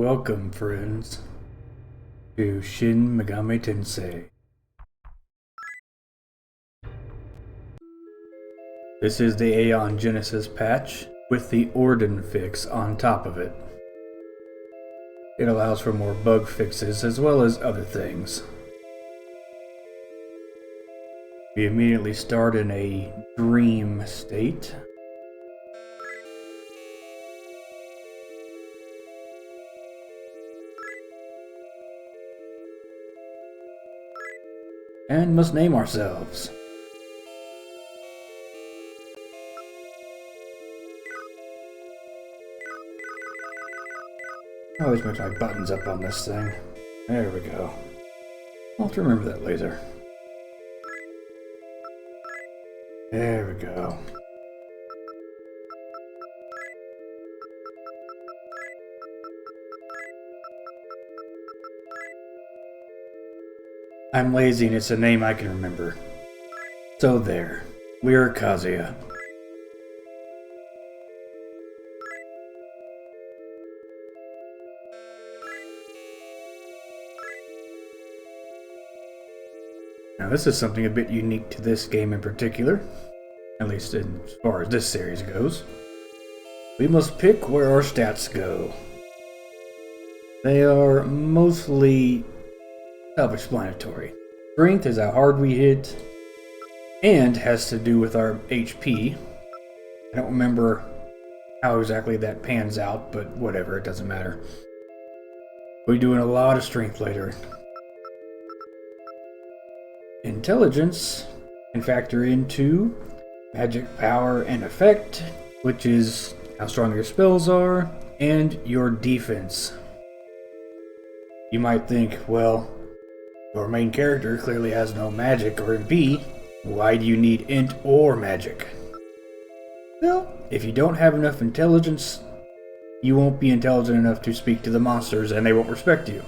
Welcome, friends, to Shin Megami Tensei. This is the Aeon Genesis patch with the Orden fix on top of it. It allows for more bug fixes as well as other things. We immediately start in a dream state. And must name ourselves. I always mix my buttons up on this thing. There we go. I'll have to remember that later. There we go. I'm lazy and it's a name I can remember. So there. We're Kazuya. Now this is something a bit unique to this game in particular, at least as far as this series goes. We must pick where our stats go. They are mostly self-explanatory. Strength is how hard we hit, and has to do with our HP. I don't remember how exactly that pans out, but whatever, it doesn't matter. We're doing a lot of strength later. Intelligence can factor into magic power and effect, which is how strong your spells are, and your defense. You might think, well, your main character clearly has no magic or MP. Why do you need int or magic? Well, if you don't have enough intelligence, you won't be intelligent enough to speak to the monsters and they won't respect you.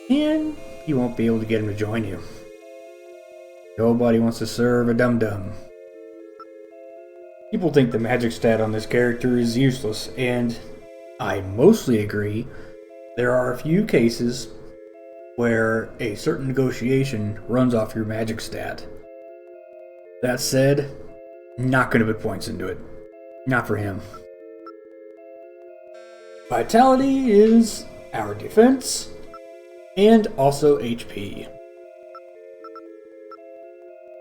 And you won't be able to get them to join you. Nobody wants to serve a dum-dum. People think the magic stat on this character is useless, and I mostly agree. There are a few cases where a certain negotiation runs off your magic stat. That said, not going to put points into it. Not for him. Vitality is our defense, and also HP.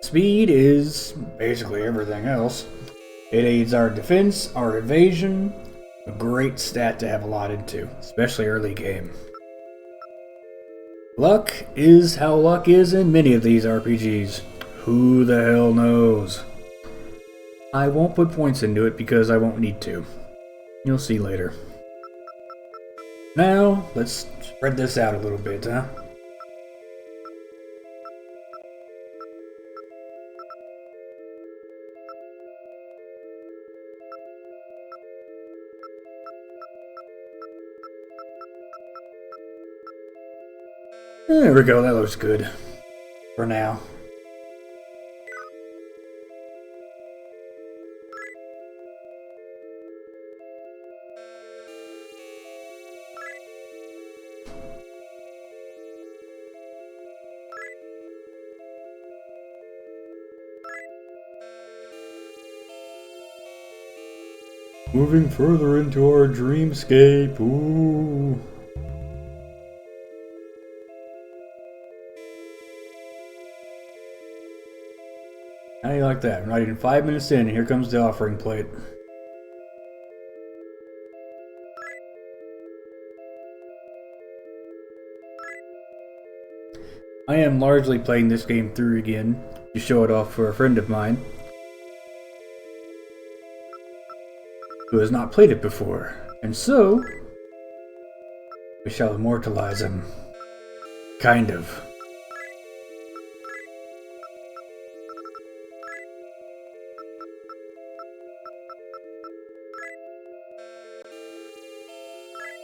Speed is basically everything else. It aids our defense, our evasion. A great stat to have a lot into, especially early game. Luck is how luck is in many of these RPGs. Who the hell knows? I won't put points into it because I won't need to. You'll see later. Now, let's spread this out a little bit, huh? There we go, that looks good. For now. Moving further into our dreamscape, ooh. How do you like that? We're not even 5 minutes in, and here comes the offering plate. I am largely playing this game through again to show it off for a friend of mine who has not played it before, and so we shall immortalize him. Kind of.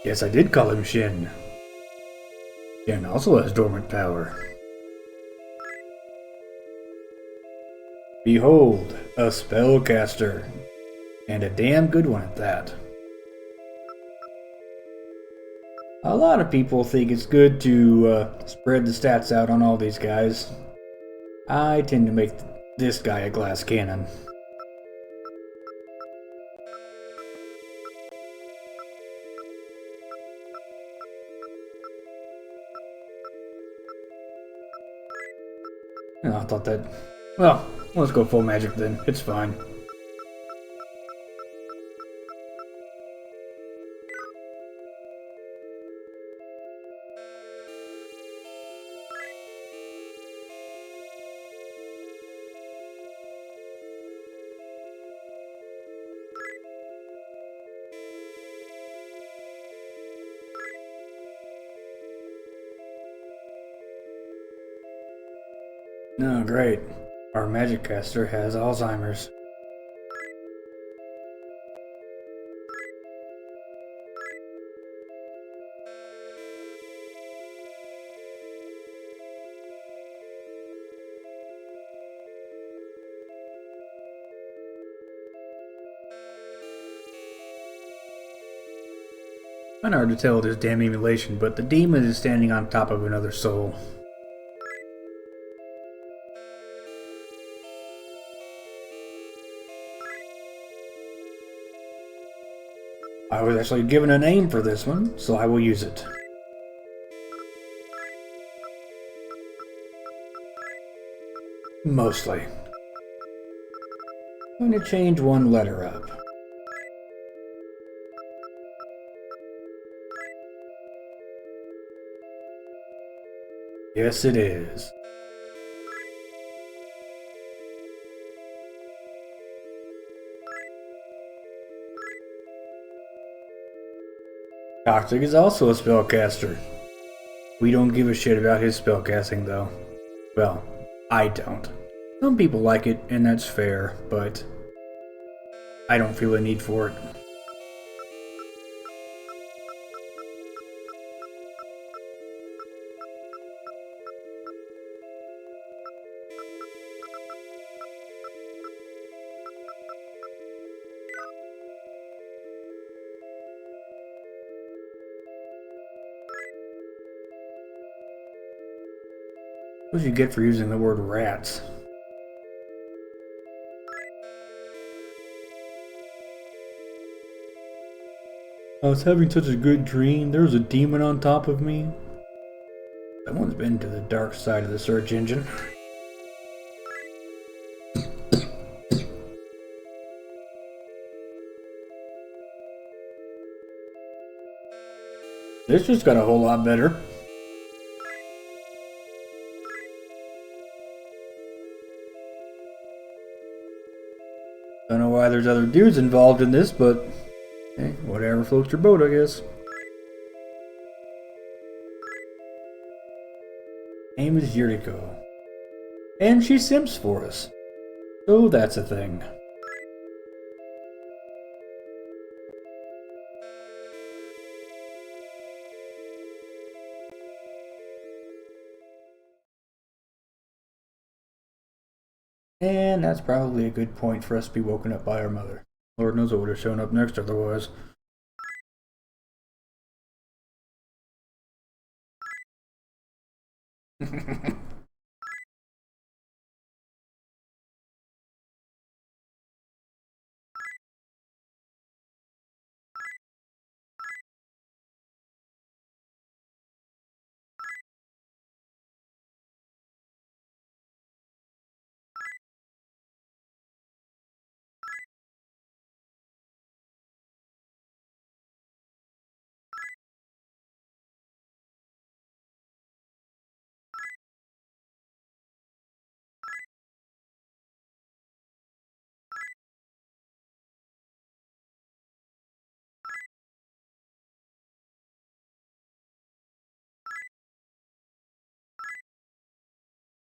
Yes, I did call him Shin. Shin also has dormant power. Behold, a spellcaster. And a damn good one at that. A lot of people think it's good to spread the stats out on all these guys. I tend to make this guy a glass cannon. Oh, I thought that... Well, let's go full magic then. It's fine. No, great. Our magic caster has Alzheimer's. Kinda hard to tell with this damn emulation, but the demon is standing on top of another soul. I was actually given a name for this one, so I will use it. Mostly. I'm going to change one letter up. Yes, it is. Toxic is also a spellcaster. We don't give a shit about his spellcasting, though. Well, I don't. Some people like it, and that's fair, but I don't feel a need for it. What did you get for using the word rats? I was having such a good dream. There was a demon on top of me. Someone's been to the dark side of the search engine. This just got a whole lot better. Don't know why there's other dudes involved in this, but hey, whatever floats your boat, I guess. Name is Yuriko. And she simps for us. So that's a thing. And that's probably a good point for us to be woken up by our mother. Lord knows what would have shown up next otherwise.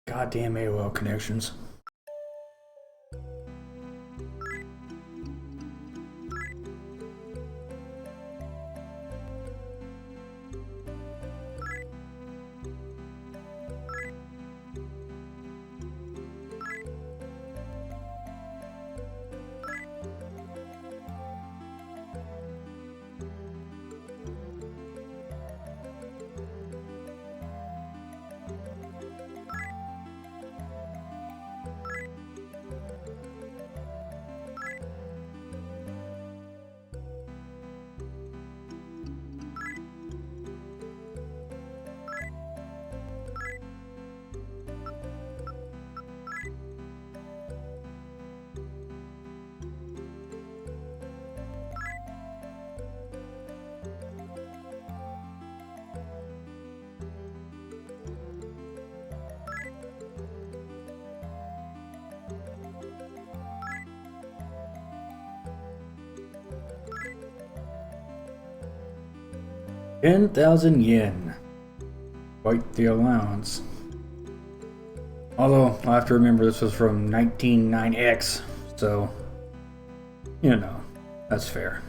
Goddamn AOL connections. 10,000 yen. Quite the allowance. Although, I have to remember this was from 199X, so, you know, that's fair.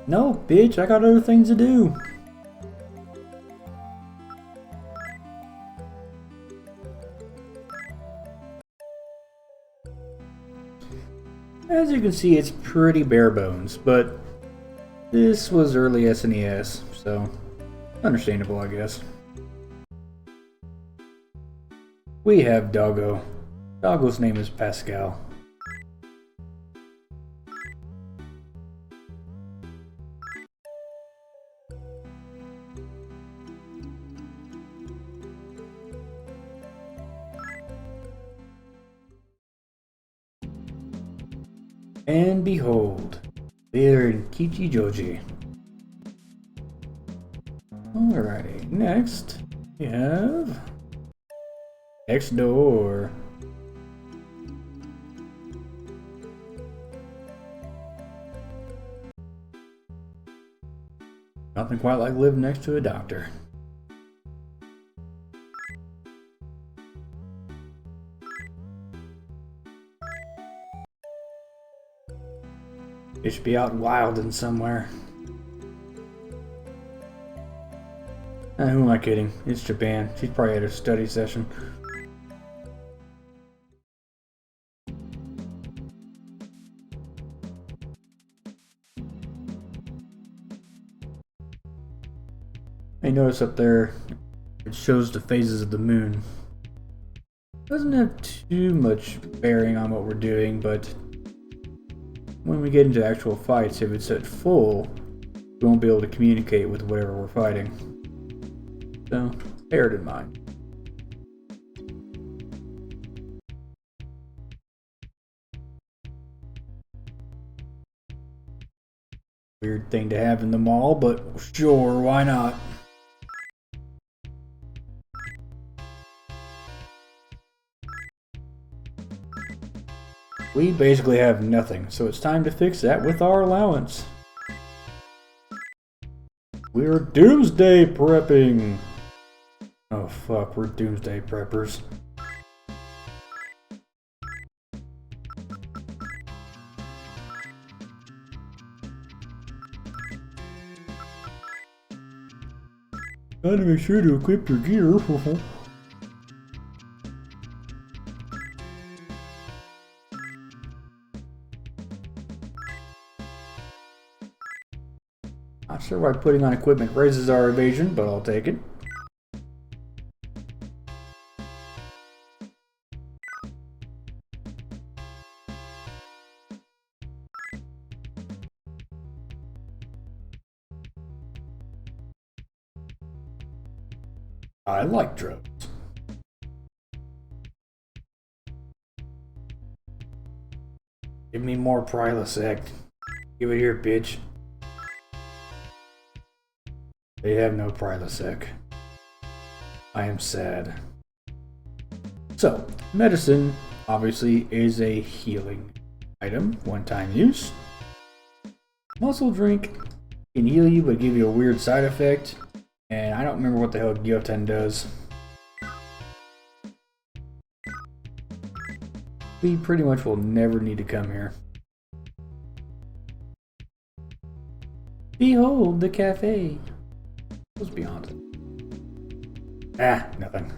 No, bitch, I got other things to do. As you can see, it's pretty bare bones, but this was early SNES, so understandable, I guess. We have Doggo. Doggo's name is Pascal. And behold, they're in Kichijoji. Alrighty, next we have Next Door. Nothing quite like living next to a doctor. It should be out wilding somewhere. Who am I kidding? It's Japan. She's probably at a study session. I notice up there it shows the phases of the moon. Doesn't have too much bearing on what we're doing, but when we get into actual fights, if it's at full, we won't be able to communicate with whatever we're fighting. So, bear it in mind. Weird thing to have in the mall, but sure, why not? We basically have nothing, so it's time to fix that with our allowance. We're doomsday prepping! Oh fuck, we're doomsday preppers. Gotta make sure to equip your gear. Not sure why putting on equipment raises our evasion, but I'll take it. I like drones. Give me more Prilosec. Give it here, bitch. They have no Prilosec. I am sad. So, medicine obviously is a healing item, one-time use. Muscle drink can heal you but give you a weird side effect. And I don't remember what the hell Gyoten does. We pretty much will never need to come here. Behold the cafe. What's beyond it? Ah, nothing.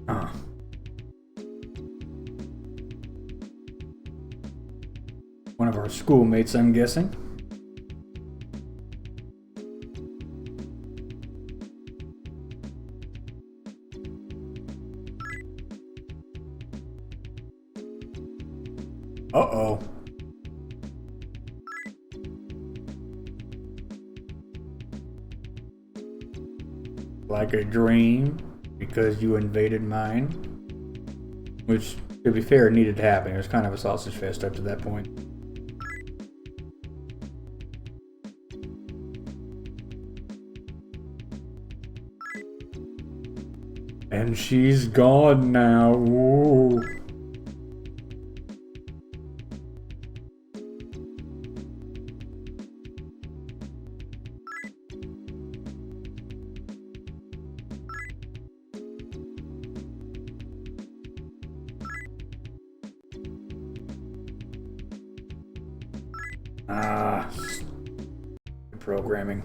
Huh. One of our schoolmates, I'm guessing. Uh-oh. like a dream because you invaded mine. Which, to be fair, needed to happen. It was kind of a sausage fest up to that point. And she's gone now. Ooh. Ah, programming.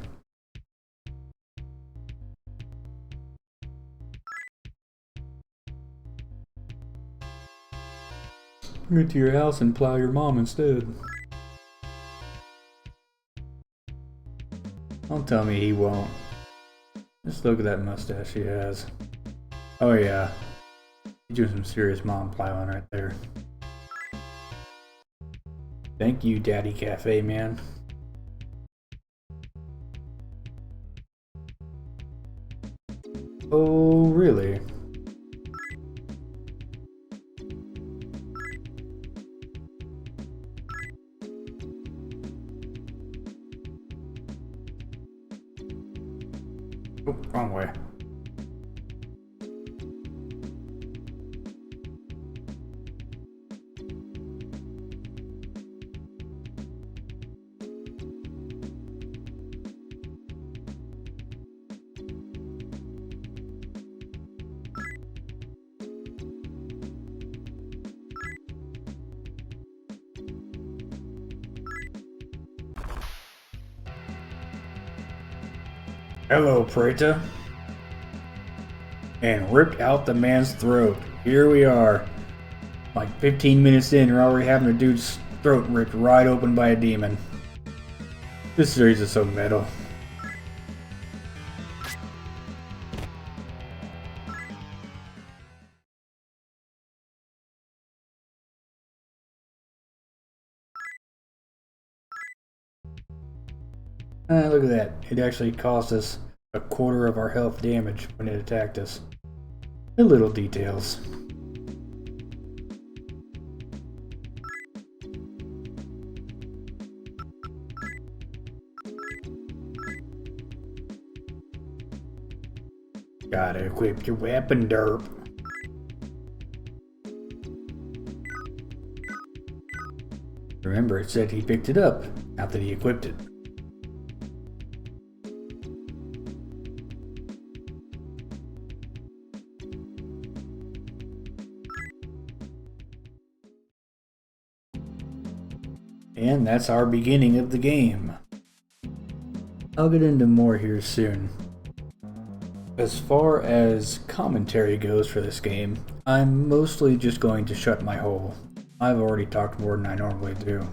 Get to your house and plow your mom instead. Don't tell me he won't. Just look at that mustache he has. Oh yeah, he's doing some serious mom plowing right there. Thank you, Daddy Cafe Man. Oh, really? Oh, wrong way. Hello, Preta. And ripped out the man's throat. Here we are. Like 15 minutes in, we're already having a dude's throat ripped right open by a demon. This series is so metal. Look at that. It actually cost us a quarter of our health damage when it attacked us. The little details. Gotta equip your weapon, derp. Remember, it said he picked it up, not that he equipped it. And that's our beginning of the game. I'll get into more here soon. As far as commentary goes for this game, I'm mostly just going to shut my hole. I've already talked more than I normally do.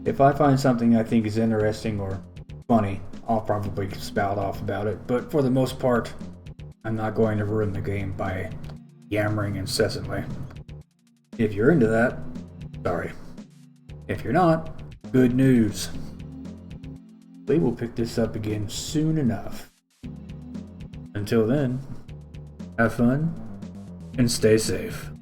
If I find something I think is interesting or funny, I'll probably spout off about it, but for the most part, I'm not going to ruin the game by yammering incessantly. If you're into that, sorry. If you're not, good news. We will pick this up again soon enough. Until then, have fun and stay safe.